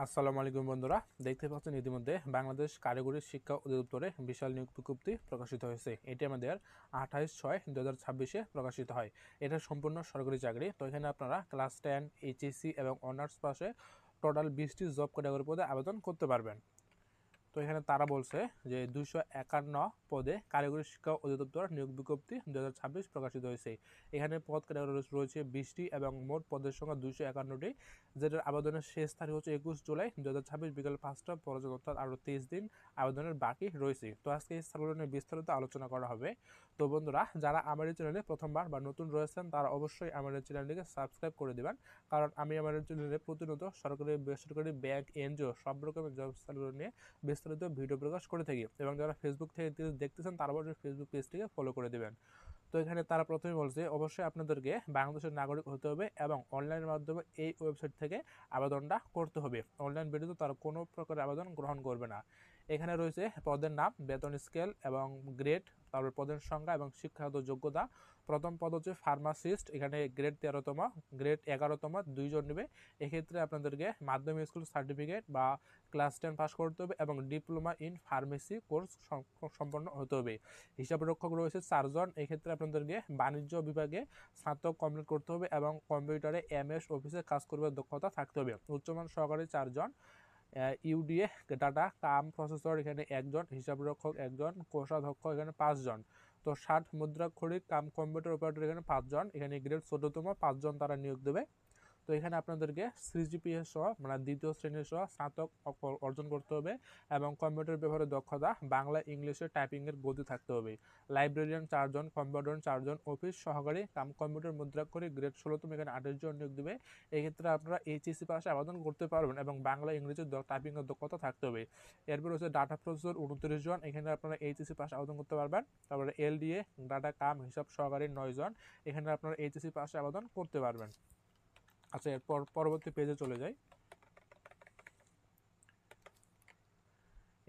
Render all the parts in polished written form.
আসসালামু আলাইকুম বন্ধুরা, দেখতে পাচ্ছেন ইতিমধ্যে বাংলাদেশ কারিগরি শিক্ষা অধিদপ্তরে বিশাল নিয়োগ বিজ্ঞপ্তি প্রকাশিত হয়েছে। এটি আমাদের 28/6/2026 প্রকাশিত হয়। এটা সম্পূর্ণ সরকারি চাকরি। তো এখানে আপনারা ক্লাস 10, এইচএসসি এবং অনার্স পাশে টোটাল 20টি জব ক্যাটাগরি পদে আবেদন করতে পারবেন। তো এখানে তারা বলছে যে 251 পদে কারিগরি শিক্ষা অধিদপ্তর নিয়োগ বিজ্ঞপ্তি 2026 প্রকাশিত হয়েছে। এখানে পদ ক্যাটাগরি রয়েছে 20টি এবং মোট পদের সংখ্যা 251টি, যেটার আবেদনের শেষ তারিখ হচ্ছে 21 জুলাই 2026 বিকাল 5টা পর্যন্ত, অর্থাৎ আরও 23 দিন আবেদনের বাকি রয়েছে। তো আজকে এই সার্কুলার নিয়ে বিস্তারিত আলোচনা করা হবে। তো বন্ধুরা, যারা আমার এই চ্যানেলে প্রথমবার বা নতুন রয়েছেন তারা অবশ্যই আমার এই চ্যানেলটিকে সাবস্ক্রাইব করে দেবেন, কারণ আমি আমার এই চ্যানেলে প্রতিনিয়ত সরকারি বেসরকারি ব্যাংক, এনজিও সব রকমের জব সার্কুলার নিয়ে বিস্তারিত ভিডিও প্রকাশ করে থাকি। এবং যারা ফেসবুক থেকে দেখতেছেন তারা অবশ্যই ফেসবুক পেজটিকে ফলো করে দেবেন। তো এখানে তারা প্রথমে বলছে অবশ্যই আপনাদেরকে বাংলাদেশের নাগরিক হতে হবে এবং অনলাইনের মাধ্যমে এই ওয়েবসাইট থেকে আবেদনটা করতে হবে। অনলাইন ব্যতীত তারা কোনো প্রকার আবেদন গ্রহণ করবে না। এখানে রয়েছে পদের নাম, বেতন স্কেল এবং গ্রেড, তারপর পদের সংখ্যা এবং শিক্ষাগত যোগ্যতা। প্রথম পদ হচ্ছে ফার্মাসিস্ট, এখানে গ্রেড 13তম, গ্রেড 11তম 2 জন নেবে। এক্ষেত্রে আপনাদেরকে মাধ্যমিক স্কুল সার্টিফিকেট বা ক্লাস 10 পাস করতে হবে এবং ডিপ্লোমা ইন ফার্মেসি কোর্স সম্পন্ন হতে হবে। হিসাবরক্ষক রয়েছে 4 জন, এক্ষেত্রে আপনাদেরকে বাণিজ্য বিভাগে স্নাতক কমপ্লিট করতে হবে এবং কম্পিউটারে এমএস অফিসে কাজ করবার দক্ষতা থাকতে হবে। উচ্চমান সহকারী 4 জন, ইউডিএ ডাটা কাম প্রসেসর এখানে 1 জন, হিসাবরক্ষক 1 জন, কোষাধ্যক্ষ এখানে 5 জন। তো 60 মুদ্রাক্ষরিক কাম কম্পিউটার অপারেটর এখানে 5 জন, এখানে গ্রেড 14তম 5 জন তারা নিয়োগ দেবে। তো এখানে আপনাদেরকে সিজিপিএ সহ মানে দ্বিতীয় শ্রেণীর সহ স্নাতক অর্জন করতে হবে এবং কম্পিউটার ব্যবহারের দক্ষতা, বাংলা ইংলিশে টাইপিংয়ের গতি থাকতে হবে। লাইব্রেরিয়ান 4 জন, কম্পিউটার 4 জন, অফিস সহকারী কাম কম্পিউটার মুদ্রাক্ষরিক গ্রেড 16তম এখানে 28 জন নিয়োগ দেবে। এক্ষেত্রে আপনারা এইচএসসি পাশে আবেদন করতে পারবেন এবং বাংলা ইংরেজি টাইপিংয়ের দক্ষতা থাকতে হবে। এরপর হচ্ছে ডাটা প্রসেসর 29 জন, এখানে আপনারা এইচএসসি পাশে আবেদন করতে পারবেন। তারপরে এলডিএ ডাটা কাম হিসাব সহকারী 9 জন, এখানে আপনারা এইচএসসি পাশে আবেদন করতে পারবেন। আচ্ছা, এরপর পরবর্তী পেজে চলে যাই।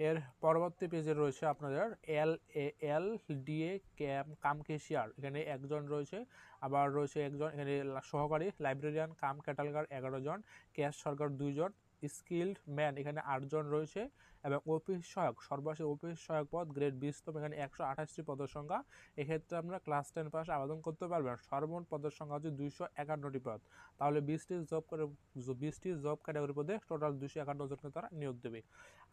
এর পরবর্তী পেজে রয়েছে আপনাদের এল কাম ক্যাশিয়ার, এখানে 1 জন রয়েছে। আবার রয়েছে 1 জন এখানে সহকারী লাইব্রেরিয়ান কাম ক্যাটালগার 11 জন, ক্যাশ সরকার 2 জন, স্কিল্ড ম্যান এখানে 8 জন রয়েছে এবং অফিস সহায়ক সর্বশেষ অফিস সহায়ক পদ গ্রেড 20তম এখানে 128টি পদের সংখ্যা। এক্ষেত্রে আপনারা ক্লাস 10 পাস আবেদন করতে পারবেন। সর্বমোট পদের সংখ্যা হচ্ছে 251টি পদ। তাহলে 20টি জব ক্যাটাগরি পদে টোটাল 251 জনকে তারা নিয়োগ দেবে।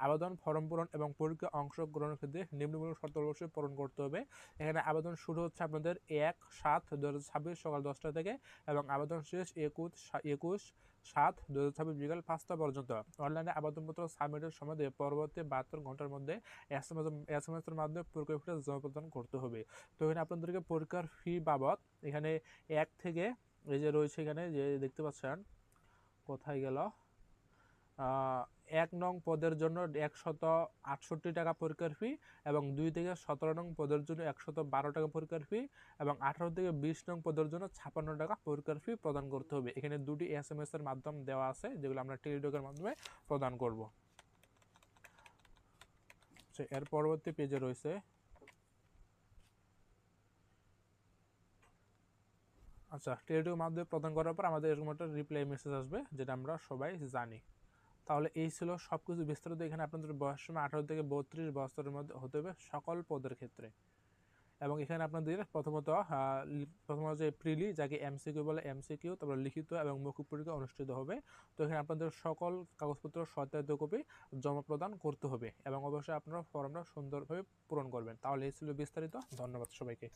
আবেদন ফর্ম পূরণ এবং পরীক্ষা অংশগ্রহণের ক্ষেত্রে নিম্নমূলক শর্ত অবশ্যই পূরণ করতে হবে। এখানে আবেদন শুরু হচ্ছে আপনাদের 1/7/2026 সকাল 10টা থেকে এবং আবেদন শেষ 21/7/2026 বিকাল 5টা পর্যন্ত। অনলাইনে আবেদনপত্র সাবমিটের সময় দিয়ে পরবর্তী 72 ঘন্টার মধ্যে এসএমএস এর মাধ্যমে পরীক্ষার ফি জমা প্রদান করতে হবে। তো এখানে আপনাদেরকে পরীক্ষার ফি বাবদ এখানে 1 থেকে এই যে রয়েছে এখানে যে দেখতে পাচ্ছেন, কোথায় গেল, 1 নং পদের জন্য 168 টাকা পরীক্ষার ফি এবং 2 থেকে 17 নং পদের জন্য 112 টাকা পরীক্ষার ফি এবং 18 থেকে 20 নং পদের জন্য 56 টাকা পরীক্ষার ফি প্রদান করতে হবে। এখানে 2টি এসএমএস এর মাধ্যম দেওয়া আছে, যেগুলো আমরা টেলিটকের মাধ্যমে প্রদান করব। এর পরবর্তী পেজে রয়েছে আচ্ছা, টেলিটকের মাধ্যমে প্রদান করার পর আমাদের এরকম একটা রিপ্লাই মেসেজ আসবে, যেটা আমরা সবাই জানি। তাহলে এই ছিল সবকিছু বিস্তারিত। এখানে আপনাদের বয়স সীমা 18 থেকে 32 বছরের মধ্যে হতে হবে সকল পদের ক্ষেত্রে। এবং এখানে আপনাদের প্রথমত যে প্রিলি, যাকে এমসিকিউ বলে, এমসিকিউ, তারপর লিখিত এবং মৌখিক পরীক্ষা অনুষ্ঠিত হবে। তো এখানে আপনাদের সকল কাগজপত্র সত্যায়িত কপি জমা প্রদান করতে হবে এবং অবশ্যই আপনারা ফর্মটা সুন্দরভাবে পূরণ করবেন। তাহলে এই ছিল বিস্তারিত। ধন্যবাদ সবাইকে।